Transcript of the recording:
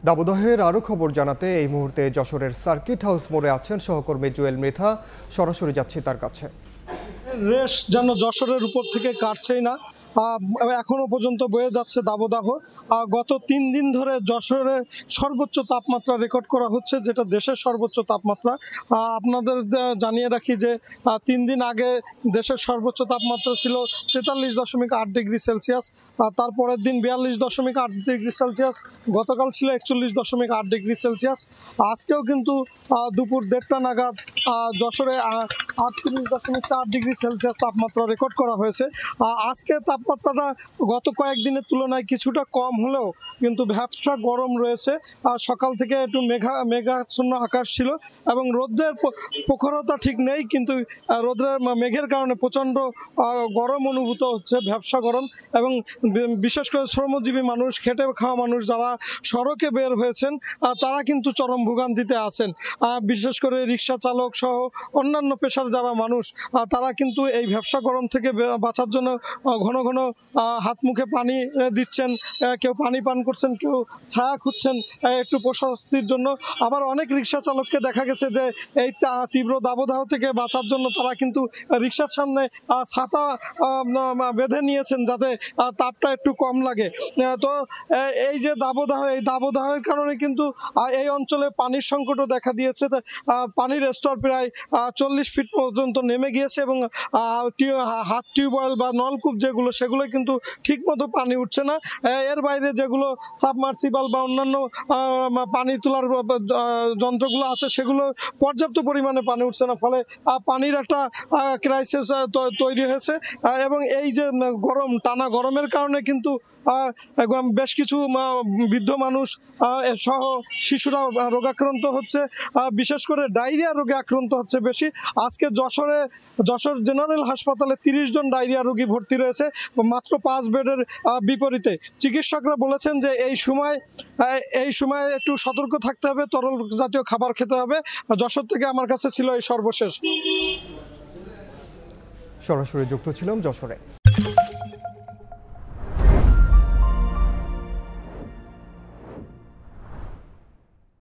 দাবদাহের আরও খবর জানাতে এই মুহূর্তে যশোরের সার্কিট হাউস মোড়ে আছেন সহকর্মী জুয়েল মৃধা। সরাসরি যাচ্ছি তার কাছে। রেশ যেন যশোরের উপর থেকে কাটছেই না, এখনো পর্যন্ত বয়ে যাচ্ছে দাবদাহ। গত 3 দিন ধরে যশোরে সর্বোচ্চ তাপমাত্রা রেকর্ড করা হচ্ছে, যেটা দেশের সর্বোচ্চ তাপমাত্রা। আপনাদের জানিয়ে রাখি যে 3 দিন আগে দেশের সর্বোচ্চ তাপমাত্রা ছিল 43.8 ডিগ্রি সেলসিয়াস, তারপরের দিন 42.8 ডিগ্রি সেলসিয়াস, গতকাল ছিল 41.8 ডিগ্রি সেলসিয়াস। আজকেও কিন্তু দুপুর 1:30টা নাগাদ যশোরে 38.4 ডিগ্রি সেলসিয়াস তাপমাত্রা রেকর্ড করা হয়েছে। আজকে তাপমাত্রাটা গত কয়েকদিনের তুলনায় কিছুটা কম হলেও কিন্তু ভ্যাপসা গরম রয়েছে। সকাল থেকে একটু মেঘাচ্ছন্ন আকাশ ছিল এবং রোদের প্রখরতা ঠিক নেই, কিন্তু রোদের মেঘের কারণে প্রচণ্ড গরম অনুভূত হচ্ছে, ভ্যাপসা গরম। এবং বিশেষ করে শ্রমজীবী মানুষ, খেটে খাওয়া মানুষ যারা সড়কে বের হয়েছেন তারা কিন্তু চরম ভোগান্তিতে আছেন। বিশেষ করে রিক্সা চালক সহ অন্যান্য পেশার যারা মানুষ তারা কিন্তু এই ভ্যাপসা গরম থেকে বাঁচার জন্য ঘন ঘন হাত মুখে পানি দিচ্ছেন, কেউ পানি পান করছেন, কেউ ছায়া খুঁজছেন একটু প্রশস্তির জন্য। আবার অনেক রিক্সা চালককে দেখা গেছে যে এই তীব্র দাবদাহ থেকে বাঁচার জন্য তারা কিন্তু রিক্সার সামনে ছাতা বেঁধে নিয়েছেন যাতে তাপটা একটু কম লাগে। তো এই যে দাবদাহ, এই দাবদাহের কারণে কিন্তু এই অঞ্চলে পানির সংকটও দেখা দিয়েছে। পানির স্তর প্রায় 40 ফিট পর্যন্ত নেমে গিয়েছে এবং হাত টিউবওয়েল বা নলকূপ যেগুলো সেগুলো কিন্তু ঠিক মতো পানি উঠছে না। এর বাইরে যেগুলো সাবমার্সিবল বা অন্যান্য পানি তোলার যন্ত্রগুলো আছে সেগুলো পর্যাপ্ত পরিমাণে পানি উঠছে না, ফলে পানির একটা ক্রাইসিস তৈরি হয়েছে। এবং এই যে গরম, টানা গরমের কারণে কিন্তু বেশ কিছু বৃদ্ধ মানুষ সহ শিশুরা রোগাক্রান্ত হচ্ছে, বিশেষ করে ডায়রিয়া রোগে আক্রান্ত হচ্ছে বেশি। আজকে যশোর জেনারেল হাসপাতালে 30 জন ডায়রিয়া রোগী ভর্তি রয়েছে, মাত্র 5 বেডের বিপরীতে। চিকিৎসকরা বলেছেন যে এই সময় একটু সতর্ক থাকতে হবে, তরল জাতীয় খাবার খেতে হবে। যশোর থেকে আমার কাছে ছিল এই সর্বশেষ। সরাসরি যুক্ত ছিলাম যশোরে।